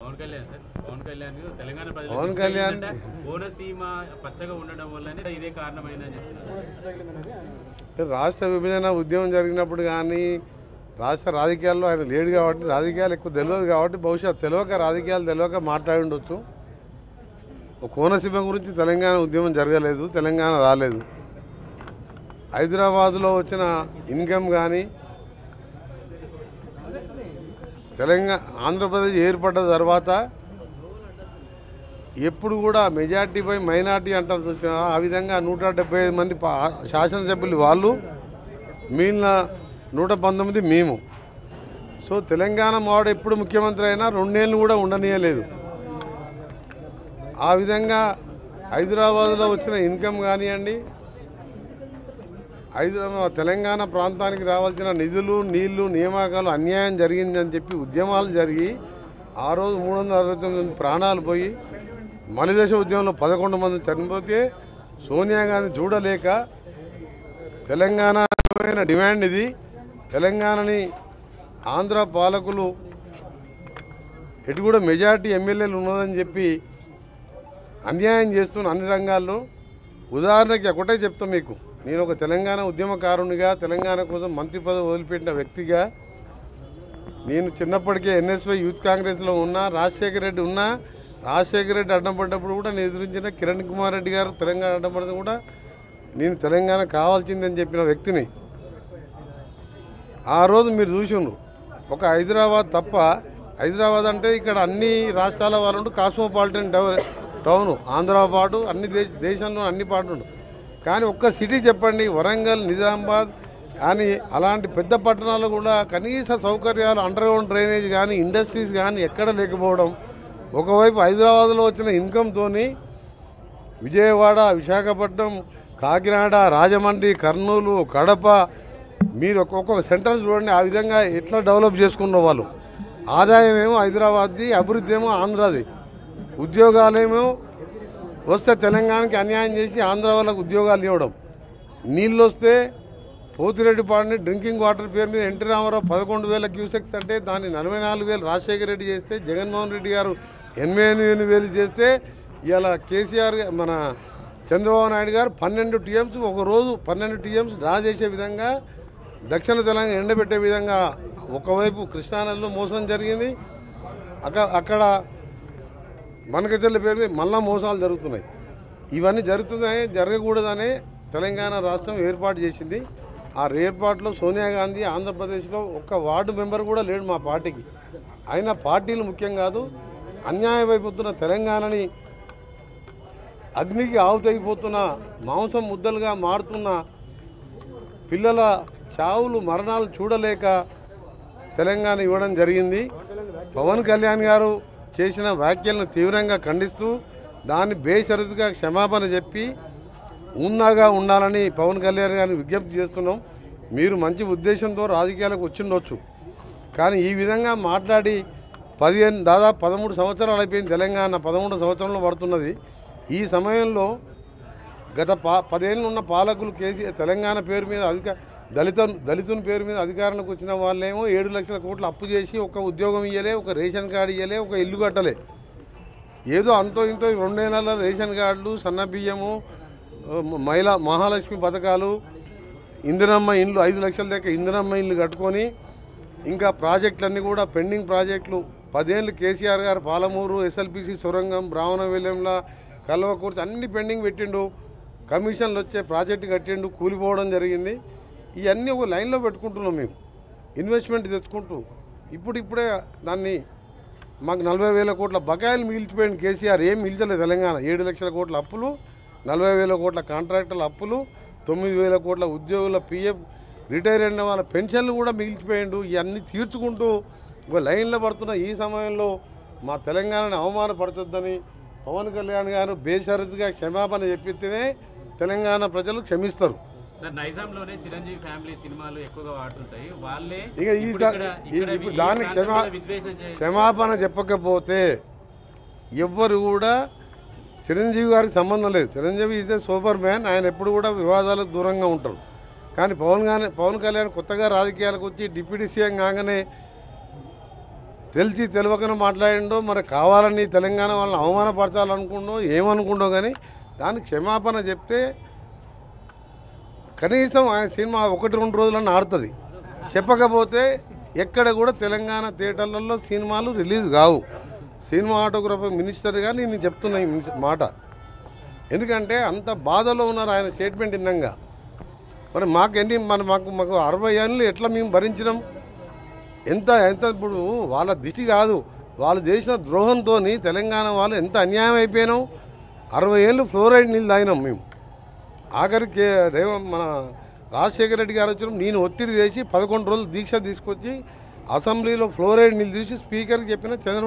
పవన్ కళ్యాణ్ కోనసీమ పచ్చగా ఉండడం వల్లనే ఇదే కారణమైన రాష్ట్ర విభజన ఉద్యమం జరిగినప్పుడు కానీ రాష్ట్ర రాజకీయాల్లో ఆయన లేడు కాబట్టి రాజకీయాలు ఎక్కువ తెలియదు కాబట్టి బహుశా రాజకీయాలు తెలియక మాట్లాడి ఉండొచ్చు. కోనసీమ గురించి తెలంగాణ ఉద్యమం జరగలేదు, తెలంగాణ రాలేదు. హైదరాబాద్లో వచ్చిన ఇన్కమ్ కానీ ఆంధ్రప్రదేశ్ ఏర్పడ్డ తర్వాత ఎప్పుడు కూడా మెజార్టీ పై మైనార్టీ అంటారు చూసిన ఆ విధంగా 175 మంది శాసనసభ్యులు వాళ్ళు, మిగిలిన 119 మేము. సో తెలంగాణ మావాడు ఎప్పుడు ముఖ్యమంత్రి అయినా 2 ఏళ్ళు కూడా ఉండనీయలేదు. ఆ విధంగా హైదరాబాద్లో వచ్చిన ఇన్కమ్ కానివ్వండి, తెలంగాణ ప్రాంతానికి రావాల్సిన నిధులు నీళ్లు నియామకాలు అన్యాయం జరిగిందని చెప్పి ఉద్యమాలు జరిగి ఆ రోజు 369 ప్రాణాలు పోయి మలిదశ ఉద్యమంలో 11 మంది చనిపోతే సోనియా గాంధీ చూడలేక తెలంగాణ డిమాండ్ ఇది, తెలంగాణని ఆంధ్ర పాలకులు ఎటు కూడా మెజార్టీ ఎమ్మెల్యేలు ఉన్నదని చెప్పి అన్యాయం చేస్తున్న అన్ని రంగాల్లో. ఉదాహరణకి ఒకటే చెప్తా మీకు, నేను ఒక తెలంగాణ ఉద్యమకారునిగా తెలంగాణ కోసం మంత్రి పదవి వదిలిపెట్టిన వ్యక్తిగా నేను చిన్నప్పటికే ఎన్ఎస్వై యూత్ కాంగ్రెస్లో ఉన్నా, రాజశేఖర రెడ్డి ఉన్నా. రాజశేఖర రెడ్డి అడ్డం పడ్డప్పుడు కూడా నేను ఎదురించిన కిరణ్ కుమార్ రెడ్డి గారు తెలంగాణ అడ్డం పడిన కూడా నేను తెలంగాణ కావాల్సిందని చెప్పిన వ్యక్తిని. ఆ రోజు మీరు చూసిండ్రు, ఒక హైదరాబాద్ తప్ప, హైదరాబాద్ అంటే ఇక్కడ అన్ని రాష్ట్రాల వాళ్ళు కాస్మోపాలిటన్ టౌన్, ఆంధ్ర పాటు అన్ని దేశంలో అన్ని పాటు. కానీ ఒక్క సిటీ చెప్పండి, వరంగల్ నిజామాబాద్ కానీ అలాంటి పెద్ద పట్టణాలు కూడా కనీస సౌకర్యాలు, అండర్ గ్రౌండ్ డ్రైనేజ్ కానీ ఇండస్ట్రీస్ కానీ ఎక్కడ లేకపోవడం. ఒకవైపు హైదరాబాద్లో వచ్చిన ఇన్కమ్తోని విజయవాడ, విశాఖపట్నం, కాకినాడ, రాజమండ్రి, కర్నూలు, కడప, మీరు ఒక్కొక్క సెంటర్ చూడండి ఆ విధంగా ఎట్లా డెవలప్ చేసుకున్న వాళ్ళు. ఆదాయం ఏమో హైదరాబాద్ది, అభివృద్ధి ఏమో ఆంధ్రాది. ఉద్యోగాలేమో వస్తే తెలంగాణకి అన్యాయం చేసి ఆంధ్ర వాళ్ళకు ఉద్యోగాలు ఇవ్వడం. నీళ్ళు వస్తే పోతిరెడ్డిపాడుని డ్రింకింగ్ వాటర్ పేరు మీద ఎన్టీ రామారావు 11,000 క్యూసెక్స్ అంటే దాన్ని 44,000 రాజశేఖర రెడ్డి చేస్తే, జగన్మోహన్ రెడ్డి గారు 88,000 చేస్తే, ఇలా కేసీఆర్ మన చంద్రబాబు నాయుడు గారు 12 టీఎంస్ ఒక రోజు 12 టీఎంస్ డ్రా చేసే విధంగా దక్షిణ తెలంగాణ ఎండబెట్టే విధంగా ఒకవైపు కృష్ణానదిలో మోసం జరిగింది. అక్కడ మనకచెల్ల పేరు మీద మళ్ళా మోసాలు జరుగుతున్నాయి. ఇవన్నీ జరగకూడదనే తెలంగాణ రాష్ట్రం ఏర్పాటు చేసింది. ఆ ఏర్పాటులో సోనియా గాంధీ ఆంధ్రప్రదేశ్లో ఒక్క వార్డు మెంబర్ కూడా లేడు మా పార్టీకి. అయినా పార్టీలు ముఖ్యం కాదు, అన్యాయమైపోతున్న తెలంగాణని అగ్నికి ఆవుతైపోతున్న, మాంసం ముద్దలుగా మారుతున్న పిల్లల చావులు మరణాలు చూడలేక తెలంగాణ ఇవ్వడం జరిగింది. పవన్ కళ్యాణ్ గారు చేసిన వ్యాఖ్యలను తీవ్రంగా ఖండిస్తూ దాన్ని బేషరతుగా క్షమాపణ చెప్పి ఉన్నాగా ఉండాలని పవన్ కళ్యాణ్ గారిని విజ్ఞప్తి చేస్తున్నాం. మీరు మంచి ఉద్దేశంతో రాజకీయాలకు వచ్చిండొచ్చు, కానీ ఈ విధంగా మాట్లాడి దాదాపు 13 సంవత్సరాలు అయిపోయింది. తెలంగాణ 13 సంవత్సరంలో పడుతున్నది. ఈ సమయంలో గత 10 ఏళ్ళు ఉన్న పాలకులు తెలంగాణ పేరు మీద దళితుని పేరు మీద అధికారంలోకి వచ్చిన వాళ్ళేమో 7 లక్షల కోట్లు అప్పు చేసి ఒక ఉద్యోగం ఇయ్యలే, ఒక రేషన్ కార్డు ఇయ్యలే, ఒక ఇల్లు కట్టలే. ఏదో అంతో ఇంతో 2 నెలల రేషన్ కార్డులు, సన్న బియ్యము, మహాలక్ష్మి పథకాలు, ఇందిరమ్మ ఇండ్లు 5 లక్షల దాకా ఇందిరమ్మ ఇండ్లు కట్టుకొని, ఇంకా ప్రాజెక్టులన్నీ కూడా పెండింగ్ ప్రాజెక్టులు 10 ఏళ్ళు కేసీఆర్ గారు పాలమూరు, ఎస్ఎల్పిసి సొరంగం, బ్రాహ్మణవెల్లంల, కల్వకుర్తి అన్ని పెండింగ్ పెట్టిండు. కమిషన్లు వచ్చే ప్రాజెక్టు కట్టిండు, కూలిపోవడం జరిగింది. ఇవన్నీ ఒక లైన్లో పెట్టుకుంటున్నాం మేము, ఇన్వెస్ట్మెంట్ తెచ్చుకుంటూ. ఇప్పుడే దాన్ని మాకు 40,000 కోట్ల బకాయిలు మిగిల్చిపోయింది కేసీఆర్. ఏం మిగిల్చలేదు తెలంగాణ. 7 లక్షల కోట్ల అప్పులు, 40,000 కోట్ల కాంట్రాక్టర్ల అప్పులు, 9,000 కోట్ల ఉద్యోగుల పిఎఫ్ రిటైర్ అయిన వాళ్ళ పెన్షన్లు కూడా మిగిల్చిపోయిండు. ఇవన్నీ తీర్చుకుంటూ ఒక లైన్లో పడుతున్న ఈ సమయంలో మా తెలంగాణని అవమానపరచొద్దని పవన్ కళ్యాణ్ గారు బేషరతుగా క్షమాపణ చెప్పితేనే తెలంగాణ ప్రజలు క్షమిస్తారు. నైజాంలోనే చిరంజీవి ఫ్యామిలీ సినిమాలు ఎక్కువగా వాడుతుంటాయి. వాళ్ళే ఇప్పుడు దానికి క్షమాపణ చెప్పకపోతే ఎవ్వరు కూడా చిరంజీవి గారికి సంబంధం లేదు. Chiranjeevi is a super man. ఆయన ఎప్పుడు కూడా వివాదాలకు దూరంగా ఉంటాడు. కానీ పవన్ కళ్యాణ్ కొత్తగా రాజకీయాలకు వచ్చి డిప్యూటీ సీఎం కాగానే తెలిసి తెలియకనే మాట్లాడిండో మరి కావాలని తెలంగాణ వాళ్ళని అవమానపరచాలనుకుండో ఏమనుకుండో కానీ దానికి క్షమాపణ చెప్తే కనీసం ఆయన సినిమా 1-2 రోజులన్నా ఆడుతుంది. చెప్పకపోతే ఎక్కడ కూడా తెలంగాణ థియేటర్లలో సినిమాలు రిలీజ్ కావు. సినిమాటోగ్రఫీ మినిస్టర్గా నేను చెప్తున్నా ఈ మాట. ఎందుకంటే అంత బాధలో ఉన్నారు ఆయన స్టేట్మెంట్ విన్నంగా. మరి మాకు 60 ఏళ్ళు ఎట్లా మేము భరించినాం? ఎంత ఇప్పుడు వాళ్ళ దిష్టి కాదు, వాళ్ళు చేసిన ద్రోహంతో తెలంగాణ వాళ్ళు ఎంత అన్యాయం అయిపోయినాం. 60 ఏళ్ళు ఫ్లోరైడ్ నీళ్ళు తాగినాం మేము. ఆఖరికి మన రాజశేఖర రెడ్డి గారు వచ్చిన నేను ఒత్తిడి చేసి 11 రోజులు దీక్ష తీసుకొచ్చి అసెంబ్లీలో ఫ్లోరైడ్ నీళ్ళు తీసి స్పీకర్కి చెప్పిన చంద్రబాబు